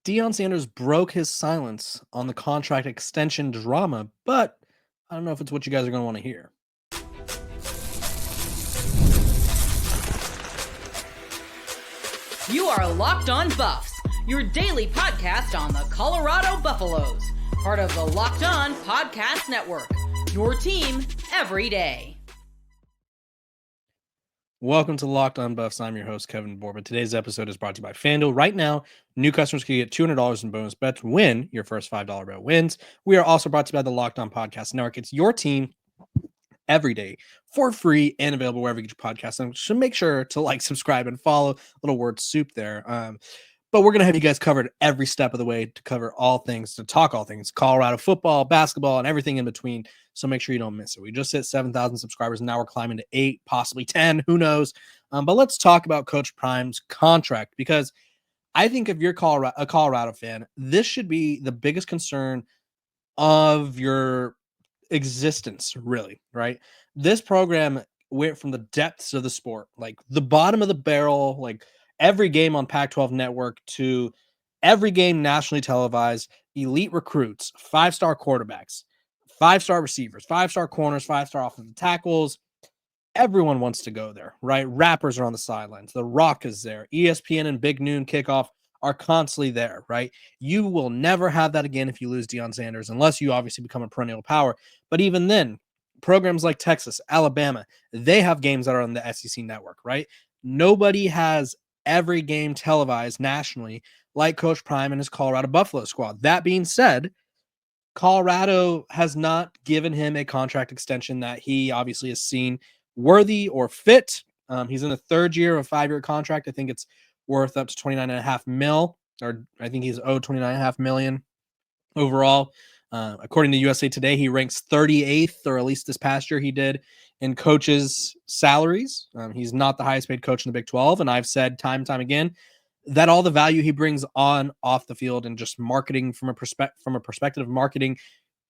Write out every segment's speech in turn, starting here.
Deion Sanders broke his silence on the contract extension drama, but I don't know if it's what you guys are going to want to hear. You are Locked On Buffs, your daily podcast on the Colorado Buffaloes, part of the Locked On Podcast Network, your team every day. Welcome to Locked On Buffs. I'm your host, Kevin Borba. Today's episode is brought to you by FanDuel. Right now, new customers can get $200 in bonus bets when your first $5 bet wins. We are also brought to you by the Locked On Podcast Network. It's your team every day for free and available wherever you get your podcasts. And so make sure to subscribe, and follow. Little word soup there. But we're going to have you guys covered every step of the way to cover all things, to talk all things Colorado football, basketball, and everything in between. So make sure you don't miss it. We just hit 7,000 subscribers. And now we're climbing to 8, possibly 10. Who knows? But let's talk about Coach Prime's contract, because I think if you're a Colorado fan, this should be the biggest concern of your existence, really, right? This program went from the depths of the sport, like the bottom of the barrel, like every game on Pac-12 network, to every game nationally televised, elite recruits, 5-star quarterbacks, 5-star receivers, 5-star corners, 5-star offensive tackles. Everyone wants to go there, right? Rappers are on the sidelines. The Rock is there. ESPN and Big Noon Kickoff are constantly there, right? You will never have that again if you lose Deion Sanders, unless you obviously become a perennial power. But even then, programs like Texas, Alabama, they have games that are on the SEC network, right? Nobody has every game televised nationally like Coach Prime and his Colorado Buffalo squad. That being said, Colorado has not given him a contract extension that he obviously has seen worthy or fit. He's in the third year of a 5-year contract. I think it's worth up to $29.5 million, or I think he's owed $29.5 million overall. According to USA Today, he ranks 38th, or at least this past year he did, in coaches' salaries. He's not the highest paid coach in the Big 12, and I've said time and time again that all the value he brings on off the field and just marketing from a perspective of marketing,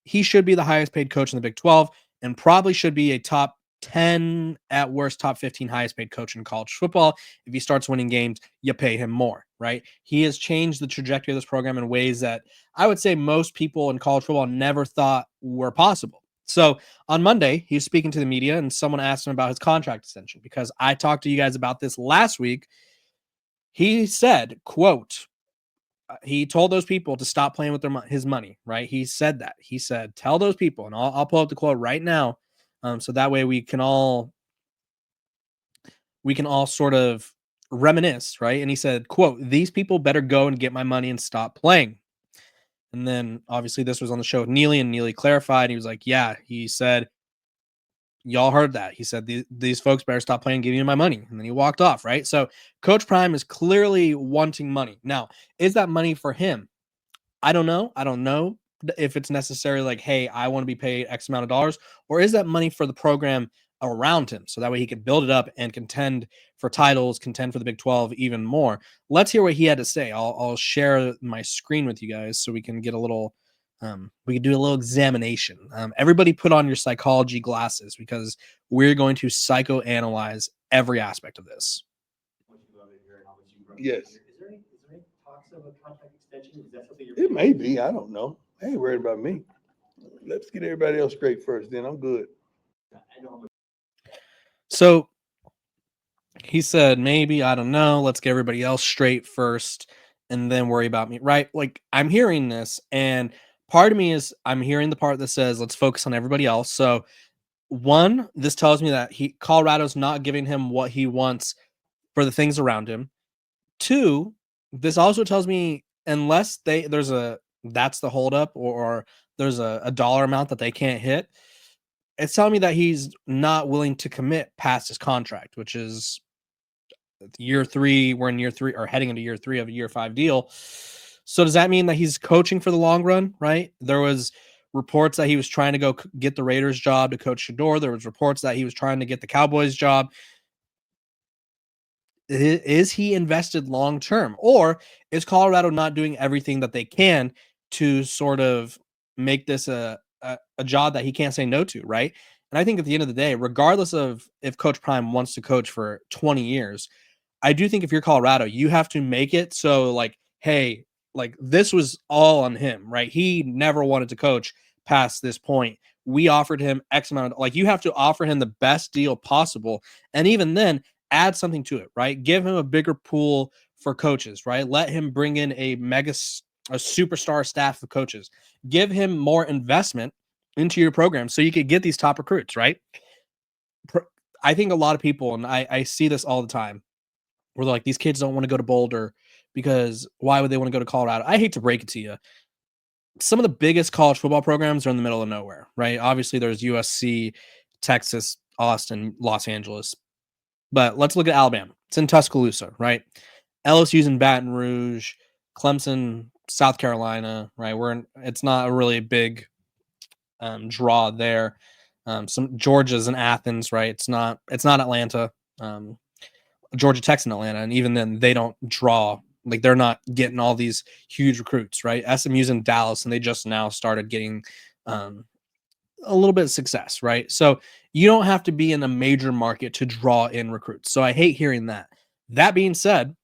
he should be the highest paid coach in the Big 12, and probably should be a top 10, at worst top 15 highest paid coach in college football. If he starts winning games, you pay him more, right? He has changed the trajectory of this program in ways that I would say most people in college football never thought were possible. So on Monday, he was speaking to the media, and someone asked him about his contract extension, because I talked to you guys about this last week. He said, quote, he told those people to stop playing with his money, right? He said that. He said, tell those people, and I'll pull up the quote right now, so that way we can all sort of reminisce, right? And he said, quote, these people better go and get my money and stop playing. And then obviously this was on the show with Neely, and Neely clarified. He was like, yeah, he said, y'all heard that. He said, these folks better stop playing and give you my money. And then he walked off, right? So Coach Prime is clearly wanting money. Now, is that money for him? I don't know. I don't know if it's necessarily like, hey, I want to be paid X amount of dollars, or is that money for the program around him, so that way he can build it up and contend for titles, contend for the Big 12 even more. Let's hear what he had to say. I'll share my screen with you guys so we can get a little, we can do a little examination. Everybody put on your psychology glasses, because we're going to psychoanalyze every aspect of this. Yes. Is there any talks of a contract extension? Is that something you're? It may be. I don't know. I ain't worried about me. Let's get everybody else straight first, then I'm good. I know. So he said, maybe, I don't know. Let's get everybody else straight first and then worry about me, right? Like, I'm hearing this, and part of me is I'm hearing the part that says, let's focus on everybody else. So one, this tells me that Colorado's not giving him what he wants for the things around him. Two, this also tells me unless that's the holdup, or there's a dollar amount that they can't hit, it's telling me that he's not willing to commit past his contract, which is year 3. We're in year 3, or heading into year 3 of a year 5 deal. So does that mean that he's coaching for the long run, right? There was reports that he was trying to go get the Raiders job to coach Shador. There was reports that he was trying to get the Cowboys job. Is he invested long term, or is Colorado not doing everything that they can to sort of make this a job that he can't say no to, right? And I think at the end of the day, regardless of if Coach Prime wants to coach for 20 years, I do think if you're Colorado, you have to make it so, like, hey, like this was all on him, right? He never wanted to coach past this point. We offered him X amount of, like, you have to offer him the best deal possible. And even then, add something to it, right? Give him a bigger pool for coaches, right? Let him bring in a superstar staff of coaches. Give him more investment into your program so you could get these top recruits, right? I think a lot of people, and I see this all the time, where they're like, these kids don't want to go to Boulder because why would they want to go to Colorado? I hate to break it to you. Some of the biggest college football programs are in the middle of nowhere, right? Obviously, there's USC, Texas, Austin, Los Angeles. But let's look at Alabama. It's in Tuscaloosa, right? LSU's in Baton Rouge, Clemson, South Carolina, right? It's not a really big draw there. Some Georgia's in Athens, right? It's not Atlanta. Georgia Tech's in Atlanta, and even then they don't draw, like they're not getting all these huge recruits, right? SMU's in Dallas, and they just now started getting a little bit of success, right? So you don't have to be in a major market to draw in recruits. So I hate hearing that. That being said,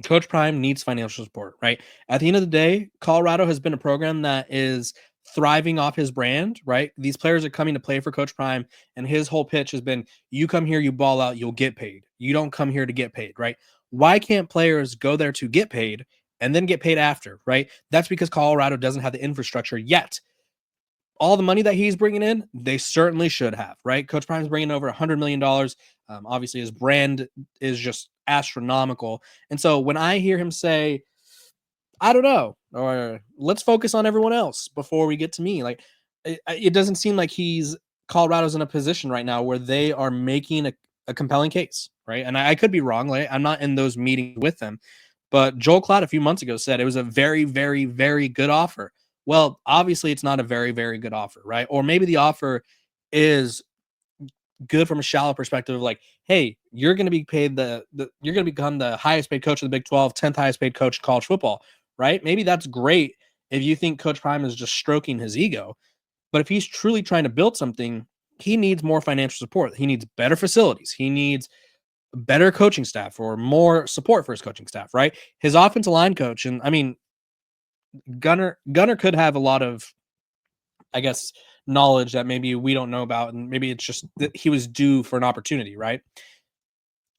Coach Prime needs financial support, right? At the end of the day, Colorado has been a program that is thriving off his brand, right? These players are coming to play for Coach Prime, and his whole pitch has been, you come here, you ball out, you'll get paid. You don't come here to get paid, right? Why can't players go there to get paid and then get paid after, right? That's because Colorado doesn't have the infrastructure yet. All the money that he's bringing in, they certainly should have, right? Coach Prime's bringing over $100 million. Obviously, his brand is just astronomical. And so when I hear him say, I don't know, or let's focus on everyone else before we get to me, like it doesn't seem like Colorado's in a position right now where they are making a compelling case, right? And I could be wrong. Like, I'm not in those meetings with them, but Joel Klatt a few months ago said it was a very, very, very good offer. Well, obviously it's not a very, very good offer, right? Or maybe the offer is good from a shallow perspective of like, hey, you're going to be paid you're going to become the highest paid coach in the Big 12, 10th highest paid coach in college football, right? Maybe that's great if you think Coach Prime is just stroking his ego. But if he's truly trying to build something, he needs more financial support. He needs better facilities. He needs better coaching staff or more support for his coaching staff, right? His offensive line coach, and I mean, Gunner could have a lot of, I guess, knowledge that maybe we don't know about, and maybe it's just that he was due for an opportunity, right?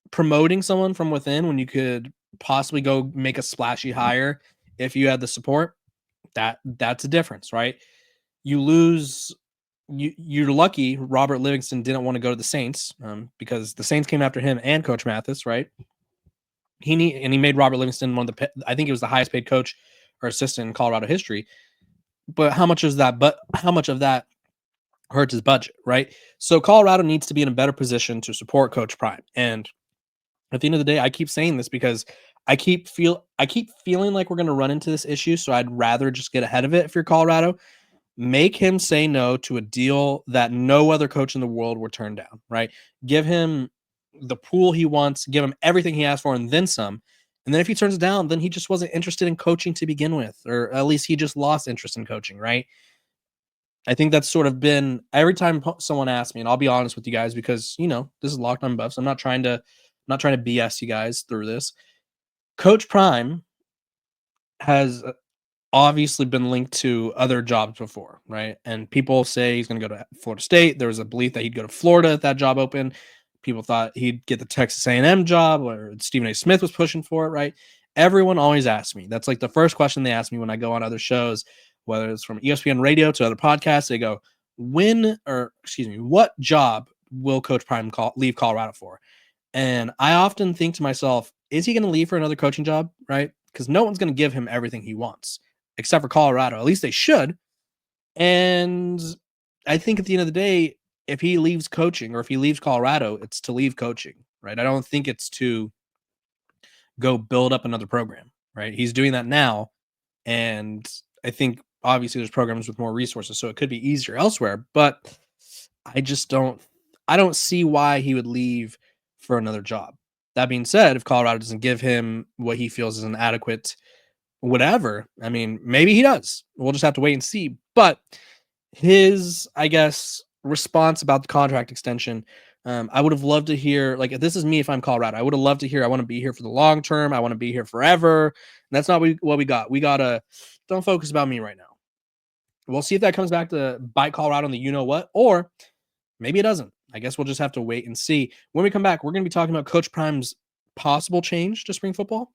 Promoting someone from within when you could possibly go make a splashy hire if you had the support, that's a difference, right? You're lucky Robert Livingston didn't want to go to the Saints, because the Saints came after him and Coach Mathis, right? He made Robert Livingston I think he was the highest paid coach or assistant in Colorado history. But how much of that hurts his budget, right? So Colorado needs to be in a better position to support Coach Prime. And at the end of the day, I keep saying this because I keep feeling like we're going to run into this issue. So I'd rather just get ahead of it. If you're Colorado, make him say no to a deal that no other coach in the world would turn down, right? Give him the pool he wants, give him everything he asked for, and then some. And then if he turns it down, then he just wasn't interested in coaching to begin with, or at least he just lost interest in coaching, right? I think that's sort of been every time someone asks me, and I'll be honest with you guys because, this is Locked On Buffs. I'm not trying to BS you guys through this. Coach Prime has obviously been linked to other jobs before, right? And people say he's going to go to Florida State. There was a belief that he'd go to Florida if that job opened. People thought he'd get the Texas A&M job, or Stephen A. Smith was pushing for it, right? Everyone always asks me. That's like the first question they ask me when I go on other shows, whether it's from ESPN Radio to other podcasts. They go, what job will Coach Prime leave Colorado for? And I often think to myself, is he going to leave for another coaching job, right? Because no one's going to give him everything he wants, except for Colorado. At least they should. And I think at the end of the day, if he leaves coaching or if he leaves Colorado, it's to leave coaching, right? I don't think it's to go build up another program, right? He's doing that now. And I think obviously there's programs with more resources, so it could be easier elsewhere, but I don't see why he would leave for another job. That being said, if Colorado doesn't give him what he feels is an adequate whatever, I mean, maybe he does. We'll just have to wait and see. But his, I guess, response about the contract extension I would have loved to hear, like, if this is me, if I'm Colorado, I would have loved to hear, I want to be here for the long term. I want to be here forever. And that's not what we got. We got to don't focus about me right now. We'll see if that comes back to bite Colorado on the you know what, or maybe it doesn't. I guess we'll just have to wait and see. When we come back, we're going to be talking about Coach Prime's possible change to spring football.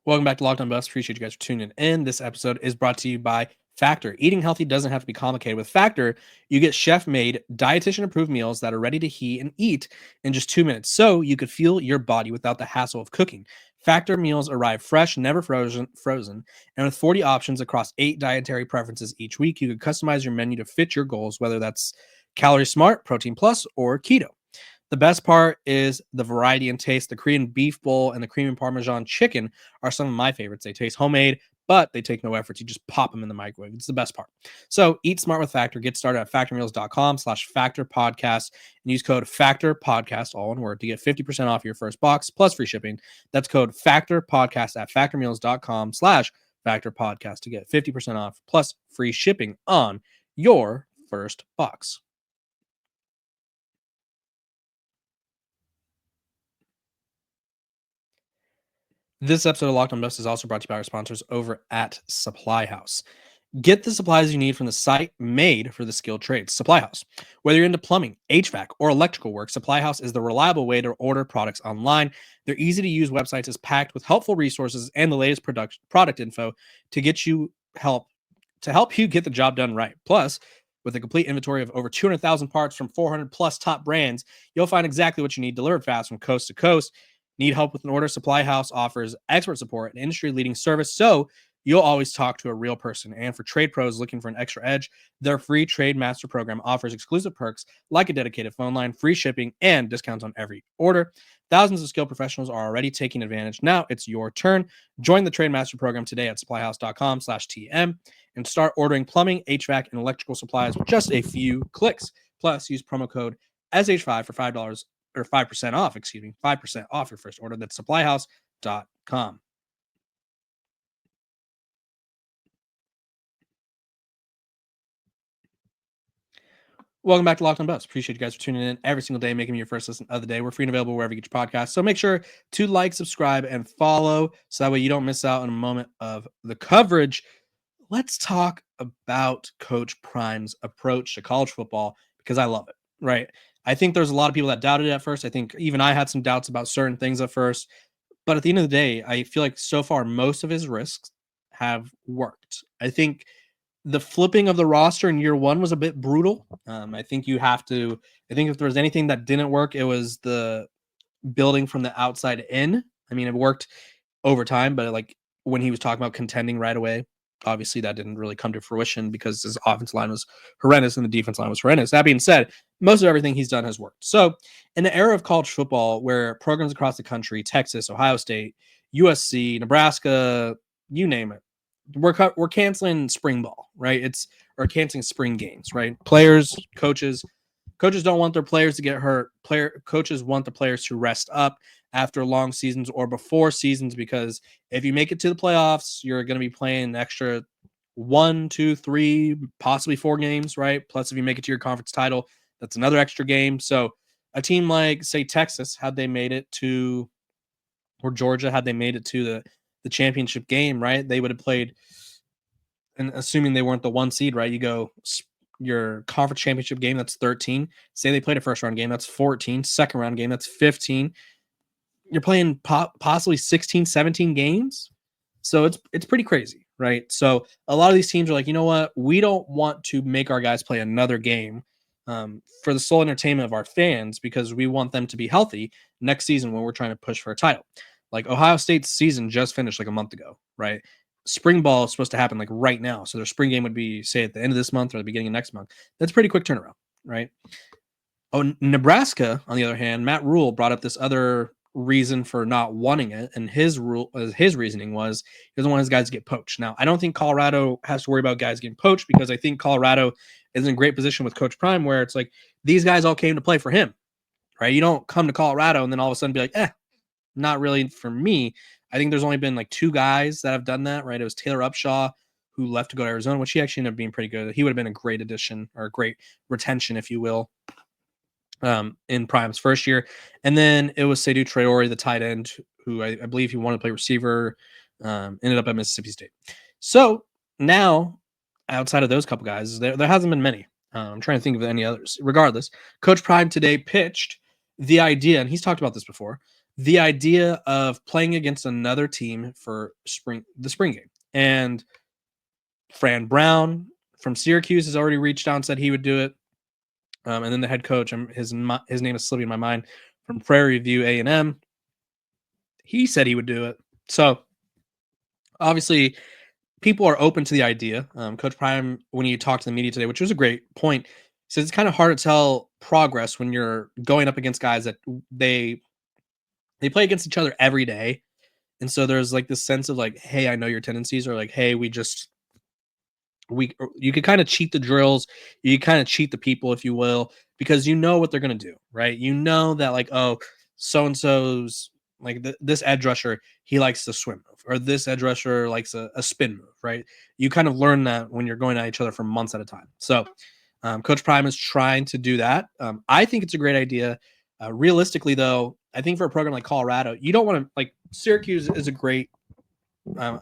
Welcome back to Locked On Buffs. Appreciate you guys for tuning in. This episode is brought to you by Factor. Eating healthy doesn't have to be complicated. With Factor, you get chef-made, dietitian-approved meals that are ready to heat and eat in just 2 minutes, so you could fuel your body without the hassle of cooking. Factor meals arrive fresh, never frozen, and with 40 options across 8 dietary preferences each week, you can customize your menu to fit your goals, whether that's calorie smart, protein plus, or keto. The best part is the variety and taste. The Korean beef bowl and the creamy Parmesan chicken are some of my favorites. They taste homemade, but they take no effort. You just pop them in the microwave. It's the best part. So eat smart with Factor. Get started at factormeals.com/factorpodcast and use code FACTORPODCAST, all one word, to get 50% off your first box plus free shipping. That's code FACTORPODCAST at factormeals.com/factorpodcast to get 50% off plus free shipping on your first box. This episode of Locked On Buffs is also brought to you by our sponsors over at Supply House. Get the supplies you need from the site made for the skilled trades, Supply House. Whether you're into plumbing, HVAC, or electrical work, Supply House is the reliable way to order products online. Their easy-to-use website is packed with helpful resources and the latest product info to get you help you get the job done right. Plus, with a complete inventory of over 200,000 parts from 400 plus top brands, you'll find exactly what you need delivered fast from coast to coast. Need help with an order? Supply House offers expert support and industry-leading service, so you'll always talk to a real person. And for trade pros looking for an extra edge, their free Trade Master program offers exclusive perks like a dedicated phone line, free shipping, and discounts on every order. Thousands of skilled professionals are already taking advantage. Now it's your turn. Join the Trade Master program today at supplyhouse.com/TM and start ordering plumbing, HVAC, and electrical supplies with just a few clicks. Plus, use promo code SH5 for $5 or 5% off, 5% off your first order. That's supplyhouse.com. Welcome back to Locked On Buffs. Appreciate you guys for tuning in every single day, making me your first listen of the day. We're free and available wherever you get your podcasts. So make sure to like, subscribe, and follow so that way you don't miss out on a moment of the coverage. Let's talk about Coach Prime's approach to college football because I love it, right? I think there's a lot of people that doubted it at first. I think even I had some doubts about certain things at first. But at the end of the day, I feel like so far most of his risks have worked. I think the flipping of the roster in year one was a bit brutal. I think if there was anything that didn't work, it was the building from the outside in. I mean, it worked over time, but like when he was talking about contending right away, obviously that didn't really come to fruition because his offensive line was horrendous and the defense line was horrendous. That being said, most of everything he's done has worked. So in the era of college football where programs across the country, Texas, Ohio State, USC, Nebraska, you name it, we're canceling spring ball, right? Or canceling spring games, right? Players, coaches don't want their players to get hurt. Coaches want the players to rest up after long seasons or before seasons, because if you make it to the playoffs, you're going to be playing an extra 1, 2, 3, possibly 4 games, right? Plus, if you make it to your conference title, that's another extra game. So a team like, say, Texas, or Georgia, had they made it to the championship game, right? They would have played, and assuming they weren't the 1 seed, right? You go your conference championship game, that's 13. Say they played a first round game, that's 14. Second round game, that's 15. You're playing possibly 16, 17 games. So it's pretty crazy, right? So a lot of these teams are like, you know what? We don't want to make our guys play another game for the sole entertainment of our fans, because we want them to be healthy next season when we're trying to push for a title. Like Ohio State's season just finished like a month ago, right? Spring ball is supposed to happen like right now. So their spring game would be, say, at the end of this month or the beginning of next month. That's a pretty quick turnaround, right? Oh, Nebraska, on the other hand, Matt Rule brought up this other reason for not wanting it, and his reasoning was he doesn't want his guys to get poached. Now, I don't think Colorado has to worry about guys getting poached, because I think Colorado is in a great position with Coach Prime, where it's like these guys all came to play for him, right? You don't come to Colorado and then all of a sudden be like, not really for me. I think there's only been like 2 guys that have done that, right? It was Taylor Upshaw, who left to go to Arizona, which he actually ended up being pretty good. He would have been a great addition or a great retention, if you will, in Prime's first year. And then it was Seydou Traore, the tight end, who I believe he wanted to play receiver, ended up at Mississippi State. So now, outside of those couple guys, there hasn't been many. I'm trying to think of any others. Regardless, Coach Prime today pitched the idea, and he's talked about this before, the idea of playing against another team for the spring game. And Fran Brown from Syracuse has already reached out and said he would do it. And then the head coach, his name is slipping my mind, from Prairie View A&M, he said he would do it. So obviously, people are open to the idea. Coach Prime, when you talk to the media today, which was a great point, says it's kind of hard to tell progress when you're going up against guys that they play against each other every day. And so there's like this sense of like, hey, I know your tendencies, or like, hey, you could kind of cheat the drills, you kind of cheat the people, if you will, because you know what they're going to do, right? You know that like, oh, so and so's like this edge rusher, he likes the swim move, or this edge rusher likes a spin move, right? You kind of learn that when you're going at each other for months at a time. So Coach Prime is trying to do that. I think it's a great idea. Realistically, though, I think for a program like Colorado, you don't want to, like, Syracuse is a great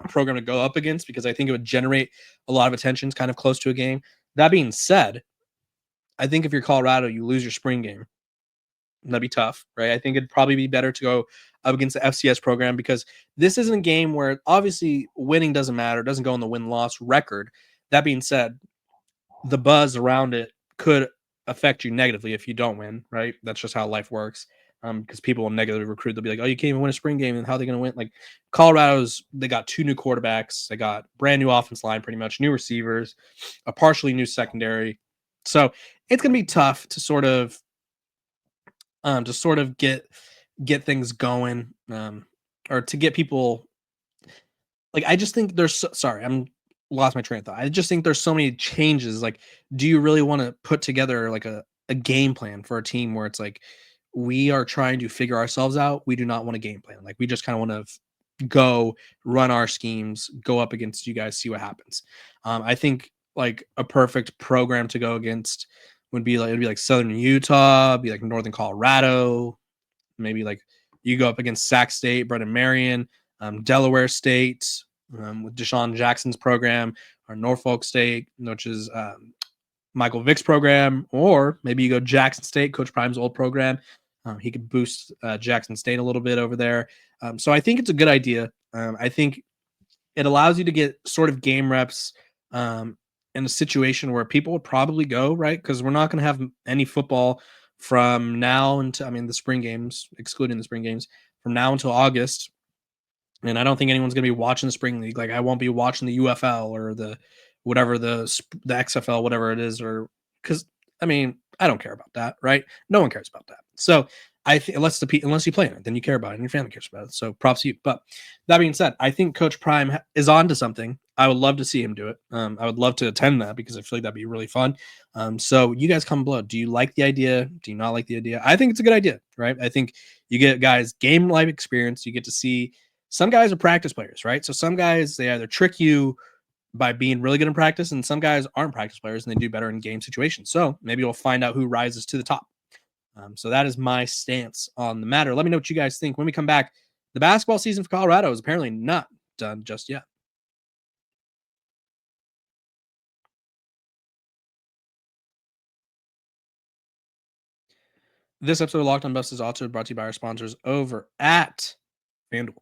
program to go up against because I think it would generate a lot of attention kind of close to a game. That being said, I think if you're Colorado, you lose your spring game. That'd be tough, right? I think it'd probably be better to go up against the FCS program because this isn't a game where obviously winning doesn't matter, doesn't go on the win-loss record. That being said, the buzz around it could affect you negatively if you don't win, right? That's just how life works. Because people will negatively recruit. They'll be like, oh, you can't even win a spring game, and how are they going to win? Like they got 2 new quarterbacks. They got brand new offense line, pretty much new receivers, a partially new secondary. So it's going to be tough to sort of get things going, or to get people. Like, I just think I'm lost my train of thought. I just think there's so many changes. Like, do you really want to put together like a game plan for a team where it's like, we are trying to figure ourselves out. We do not want a game plan. Like, we just kind of want to go run our schemes, go up against you guys, see what happens. I think like a perfect program to go against would be like, it'd be like Southern Utah, be like Northern Colorado, maybe like you go up against Sac State, Brennan Marion, Delaware State, with Deshaun Jackson's program, or Norfolk State, which is Michael Vick's program, or maybe you go Jackson State, Coach Prime's old program. He could boost Jackson State a little bit over there. So I think it's a good idea. I think it allows you to get sort of game reps in a situation where people would probably go, right? Because we're not going to have any football from now until, the spring games, excluding the spring games, from now until August. And I don't think anyone's going to be watching the spring league. Like, I won't be watching the UFL or the whatever, the XFL, whatever it is, or because I don't care about that, right? No one cares about that. So I think unless you play in it, then you care about it and your family cares about it. So props to you. But that being said, I think Coach Prime is on to something. I would love to see him do it. I would love to attend that because I feel like that'd be really fun. So you guys comment below. Do you like the idea? Do you not like the idea? I think it's a good idea, right? I think you get guys game life experience. You get to see some guys are practice players, right? So some guys, they either trick you by being really good in practice, and some guys aren't practice players and they do better in game situations. So maybe we'll find out who rises to the top. So that is my stance on the matter. Let me know what you guys think when we come back. The basketball season for Colorado is apparently not done just yet. This episode of Locked On Buffs is also brought to you by our sponsors over at FanDuel.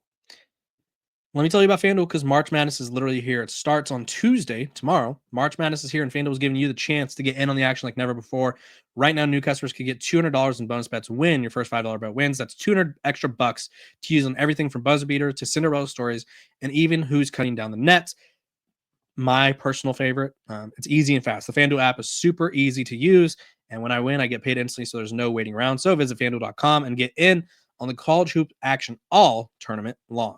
Let me tell you about FanDuel because March Madness is literally here. It starts on Tuesday, tomorrow. March Madness is here, and FanDuel is giving you the chance to get in on the action like never before. Right now, new customers can get $200 in bonus bets win your first $5 bet wins. That's 200 extra bucks to use on everything from buzzer beater to Cinderella stories and even who's cutting down the nets. My personal favorite. It's easy and fast. The FanDuel app is super easy to use, and when I win, I get paid instantly, so there's no waiting around. So visit FanDuel.com and get in on the college hoop action all tournament long.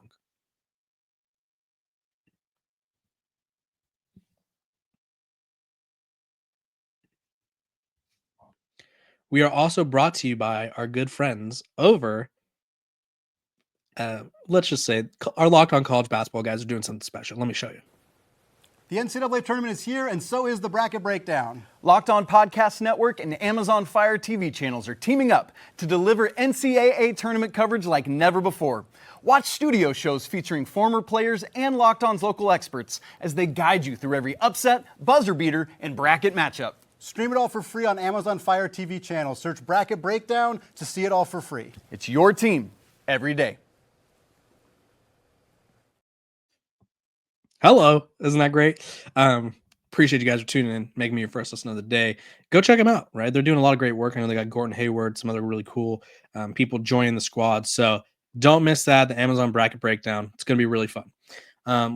We are also brought to you by our good friends over, let's just say, our Locked On College Basketball guys are doing something special. Let me show you. The NCAA tournament is here, and so is the bracket breakdown. Locked On Podcast Network and Amazon Fire TV channels are teaming up to deliver NCAA tournament coverage like never before. Watch studio shows featuring former players and Locked On's local experts as they guide you through every upset, buzzer beater, and bracket matchup. Stream it all for free on Amazon Fire TV channel. Search Bracket Breakdown to see it all for free. It's your team every day. Hello. Isn't that great? Appreciate you guys for tuning in, making me your first listen of the day. Go check them out, right? They're doing a lot of great work. I know they got Gordon Hayward, some other really cool people joining the squad. So don't miss that, the Amazon Bracket Breakdown. It's going to be really fun.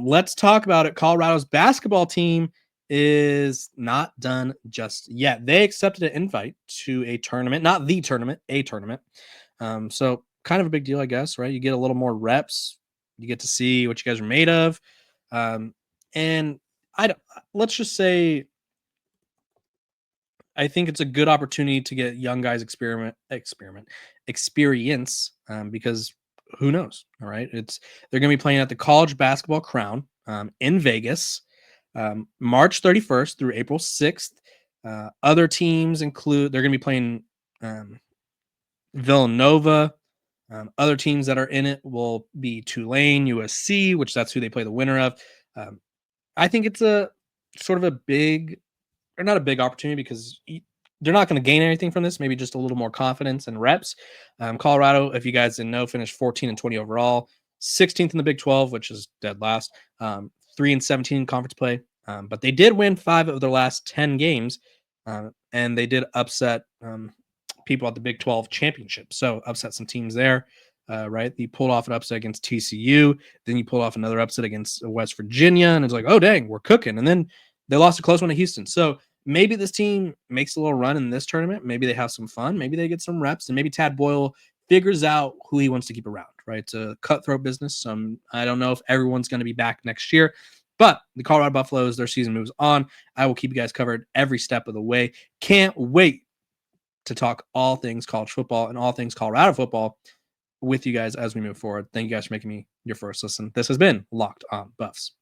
Let's talk about it. Colorado's basketball team is not done just yet. They accepted an invite to a tournament, not the tournament, a tournament. So kind of a big deal, I guess, right? You get a little more reps. You get to see what you guys are made of. And let's just say, I think it's a good opportunity to get young guys experience, because who knows? All right. They're going to be playing at the College Basketball Crown, in Vegas, March 31st through April 6th. Other teams include, they're going to be playing, Villanova. Other teams that are in it will be Tulane, USC, which that's who they play the winner of. I think it's a sort of a big, or not a big opportunity, because they're not going to gain anything from this. Maybe just a little more confidence and reps. Colorado, if you guys didn't know, finished 14-20 overall, 16th in the Big 12, which is dead last. 3-17 in conference play, but they did win 5 of their last 10 games, and they did upset people at the Big 12 championship. So upset some teams there, right? You pulled off an upset against TCU, then you pulled off another upset against West Virginia, and it's like, oh dang, we're cooking. And then they lost a close one to Houston. So maybe this team makes a little run in this tournament. Maybe they have some fun. Maybe they get some reps, and maybe Tad Boyle figures out who he wants to keep around, right? It's a cutthroat business. I don't know if everyone's going to be back next year, but the Colorado Buffaloes, their season moves on. I will keep you guys covered every step of the way. Can't wait to talk all things college football and all things Colorado football with you guys as we move forward. Thank you guys for making me your first listen. This has been Locked On Buffs.